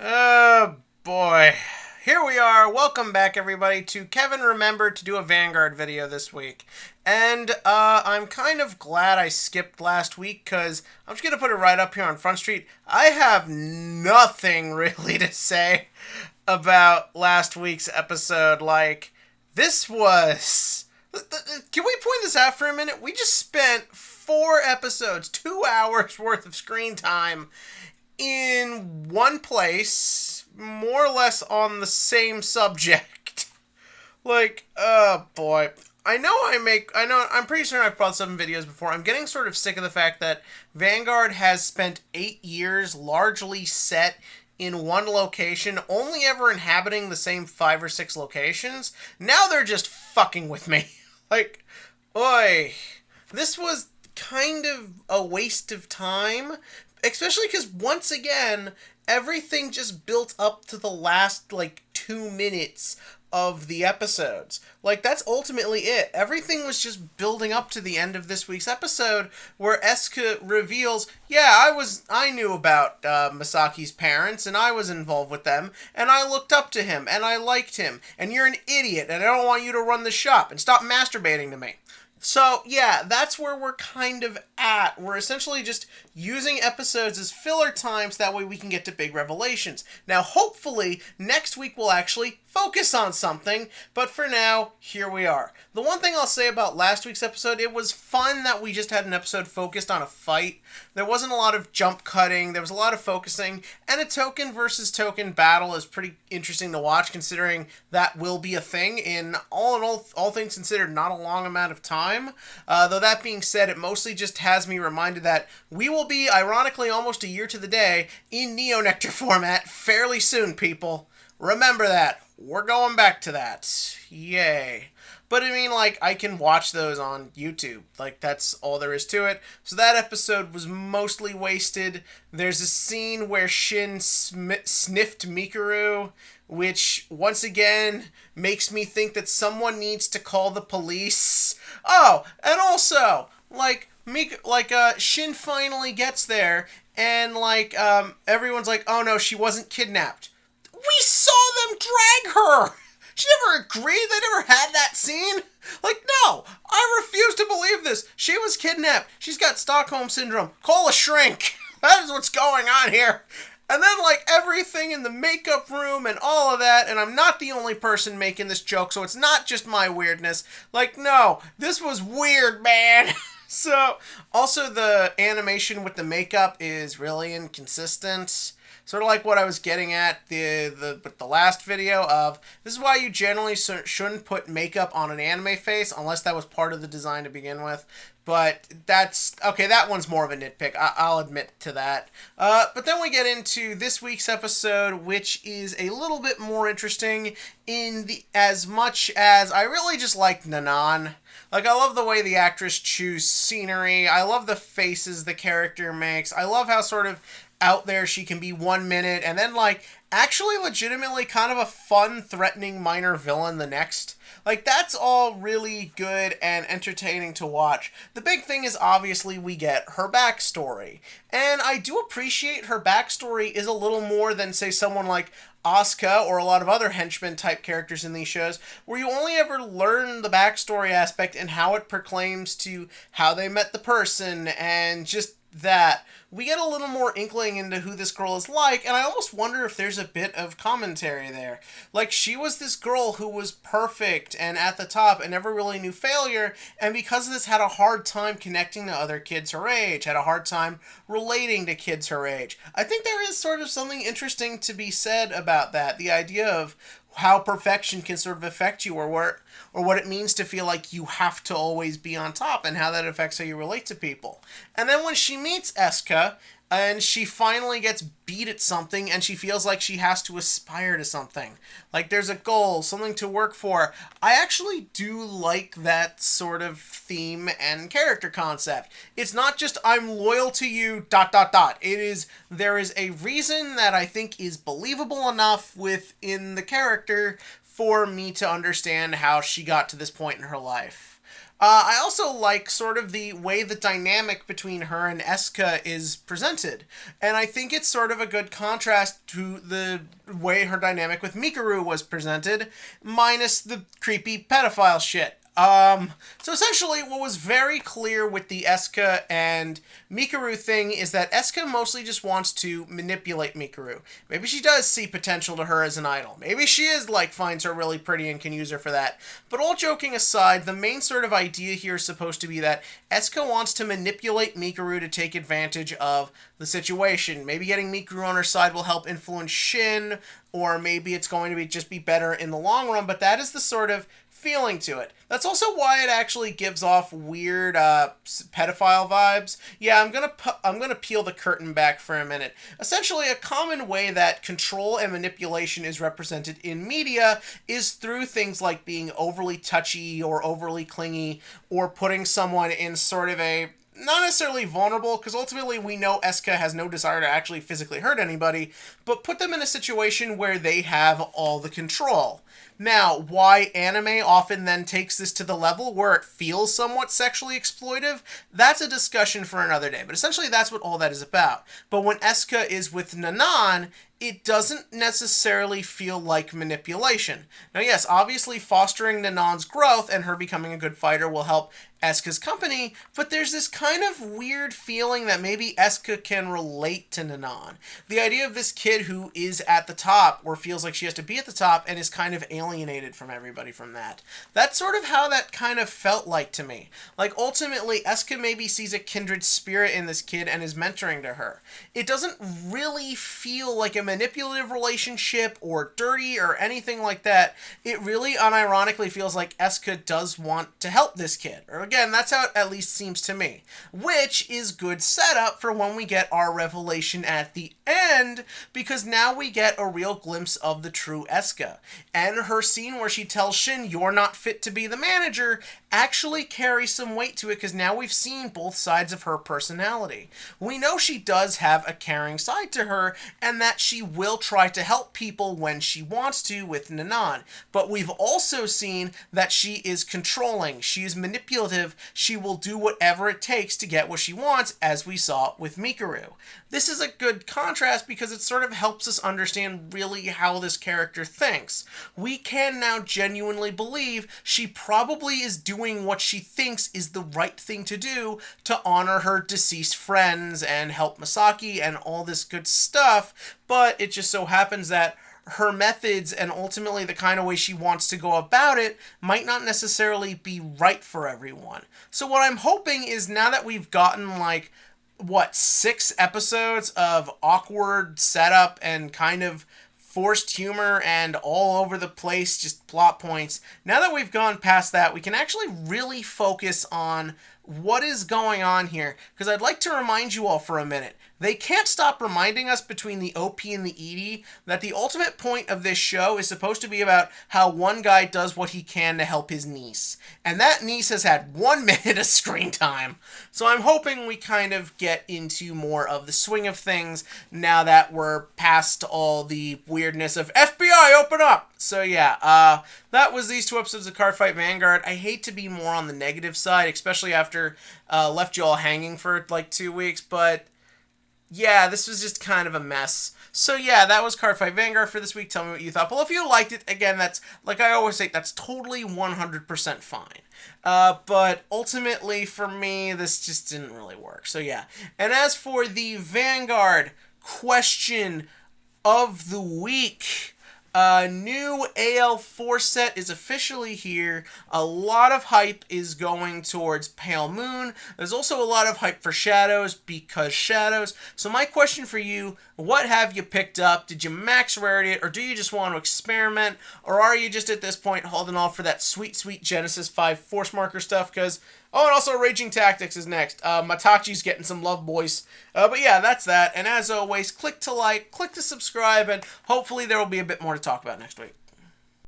Oh boy. Here we are. Welcome back, everybody, to Kevin Remembered to do a Vanguard video this week. And I'm kind of glad I skipped last week because I'm just going to put it right up here on Front Street. I have nothing really to say about last week's episode. Like, this was. Can we point this out for a minute? We just spent 4 episodes, 2 hours worth of screen time in one place, more or less on the same subject. Like, oh boy. I'm pretty sure I've brought 7 videos before. I'm getting sort of sick of the fact that Vanguard has spent 8 years largely set in one location, only ever inhabiting the same 5 or 6 locations. Now they're just fucking with me. Like, oi. This was kind of a waste of time, especially because once again everything just built up to the last like 2 minutes of the episodes. Like, that's ultimately it. Everything was just building up to the end of this week's episode where Eska reveals, yeah, I knew about Masaki's parents and I was involved with them and I looked up to him and I liked him and you're an idiot and I don't want you to run the shop and stop masturbating to me. So, yeah, that's where we're kind of at. We're essentially just using episodes as filler times, that way we can get to big revelations. Now, hopefully, next week we'll actually focus on something, but for now, here we are. The one thing I'll say about last week's episode, it was fun that we just had an episode focused on a fight. There wasn't a lot of jump cutting, there was a lot of focusing, and a token versus token battle is pretty interesting to watch, considering that will be a thing in all things considered, not a long amount of time. Though that being said, it mostly just has me reminded that we will be, ironically, almost a year to the day in Neo Nectar format fairly soon, people. Remember that. We're going back to that. Yay. But I mean, like, I can watch those on YouTube. Like, that's all there is to it. So that episode was mostly wasted. There's a scene where Shin sniffed Mikuru, which, once again, makes me think that someone needs to call the police. Oh, and also, Shin finally gets there, and, everyone's like, oh no, she wasn't kidnapped. We saw them drag her! She never agreed. They never had that scene. Like, no, I refuse to believe this. She was kidnapped. She's got Stockholm Syndrome. Call a shrink. That is what's going on here. And then, everything in the makeup room and all of that, and I'm not the only person making this joke, so it's not just my weirdness. Like, no, this was weird, man. So, also the animation with the makeup is really inconsistent. Sort of like what I was getting at with the last video of, this is why you generally shouldn't put makeup on an anime face unless that was part of the design to begin with. But that's, okay, that one's more of a nitpick. I'll admit to that. But then we get into this week's episode, which is a little bit more interesting as much as I really just like Nanan. Like, I love the way the actress chews scenery. I love the faces the character makes. I love how sort of out there she can be 1 minute and then actually legitimately kind of a fun, threatening minor villain the next. Like, that's all really good and entertaining to watch. The big thing is obviously we get her backstory. And I do appreciate her backstory is a little more than, say, someone like Asuka or a lot of other henchman type characters in these shows, where you only ever learn the backstory aspect and how it proclaims to how they met the person and just that. We get a little more inkling into who this girl is like, and I almost wonder if there's a bit of commentary there. Like, she was this girl who was perfect and at the top and never really knew failure, and because of this had a hard time connecting to other kids her age, had a hard time relating to kids her age. I think there is sort of something interesting to be said about that, the idea of how perfection can sort of affect you, or what it means to feel like you have to always be on top, and how that affects how you relate to people. And then when she meets Eska, and she finally gets beat at something, and she feels like she has to aspire to something. Like, there's a goal, something to work for. I actually do like that sort of theme and character concept. It's not just, I'm loyal to you, ... It is, there is a reason that I think is believable enough within the character for me to understand how she got to this point in her life. I also like sort of the way the dynamic between her and Eska is presented. And I think it's sort of a good contrast to the way her dynamic with Mikuru was presented, minus the creepy pedophile shit. So essentially, what was very clear with the Eska and Mikuru thing is that Eska mostly just wants to manipulate Mikuru. Maybe she does see potential to her as an idol. Maybe she is finds her really pretty and can use her for that. But all joking aside, the main sort of idea here is supposed to be that Eska wants to manipulate Mikuru to take advantage of the situation. Maybe getting Mikuru on her side will help influence Shin, or maybe it's going to just be better in the long run, but that is the sort of feeling to it. That's also why it actually gives off weird pedophile vibes. Yeah, I'm gonna peel the curtain back for a minute. Essentially, a common way that control and manipulation is represented in media is through things like being overly touchy or overly clingy, or putting someone in sort of a not necessarily vulnerable, because ultimately we know Eska has no desire to actually physically hurt anybody, but put them in a situation where they have all the control. Now, why anime often then takes this to the level where it feels somewhat sexually exploitive, that's a discussion for another day. But essentially, that's what all that is about. But when Eska is with Nanan, it doesn't necessarily feel like manipulation. Now, yes, obviously fostering Nanan's growth and her becoming a good fighter will help Eska's company, but there's this kind of weird feeling that maybe Eska can relate to Nanan. The idea of this kid who is at the top, or feels like she has to be at the top, and is kind of alienated from everybody from that. That's sort of how that kind of felt like to me. Ultimately, Eska maybe sees a kindred spirit in this kid and is mentoring to her. It doesn't really feel like a manipulative relationship or dirty or anything like that. It really unironically feels like Eska does want to help this kid. Or again, that's how it at least seems to me. Which is good setup for when we get our revelation at the end, because now we get a real glimpse of the true Eska. And her scene where she tells Shin, "You're not fit to be the manager," actually carries some weight to it, because now we've seen both sides of her personality. We know she does have a caring side to her, and that she will try to help people when she wants to with Nanan. But we've also seen that she is controlling, she is manipulative, she will do whatever it takes to get what she wants, as we saw with Mikuru. This is a good contrast because it sort of helps us understand really how this character thinks. We can now genuinely believe she probably is doing what she thinks is the right thing to do to honor her deceased friends and help Masaki and all this good stuff, but it just so happens that her methods and ultimately the kind of way she wants to go about it might not necessarily be right for everyone. So what I'm hoping is, now that we've gotten 6 episodes of awkward setup and kind of forced humor and all over the place just plot points, now that we've gone past that, we can actually really focus on what is going on here. Because I'd like to remind you all for a minute, they can't stop reminding us between the OP and the ED that the ultimate point of this show is supposed to be about how one guy does what he can to help his niece. And that niece has had 1 minute of screen time. So I'm hoping we kind of get into more of the swing of things now that we're past all the weirdness of FBI, open up! So yeah, that was these 2 episodes of Cardfight Vanguard. I hate to be more on the negative side, especially after left you all hanging for 2 weeks, but yeah, this was just kind of a mess. So yeah, that was Cardfight Vanguard for this week. Tell me what you thought. Well, if you liked it, again, that's, like I always say, that's totally 100% fine. But ultimately, for me, this just didn't really work. So yeah. And as for the Vanguard question of the week, new AL4 set is officially here. A lot of hype is going towards Pale Moon. There's also a lot of hype for Shadows, because Shadows. So my question for you, what have you picked up? Did you max rarity it, or do you just want to experiment? Or are you just at this point holding off for that sweet, sweet Genesis 5 Force Marker stuff? Because, oh, and also Raging Tactics is next. Matachi's getting some love, boys. But yeah, that's that. And as always, click to like, click to subscribe, and hopefully there will be a bit more to talk about next week.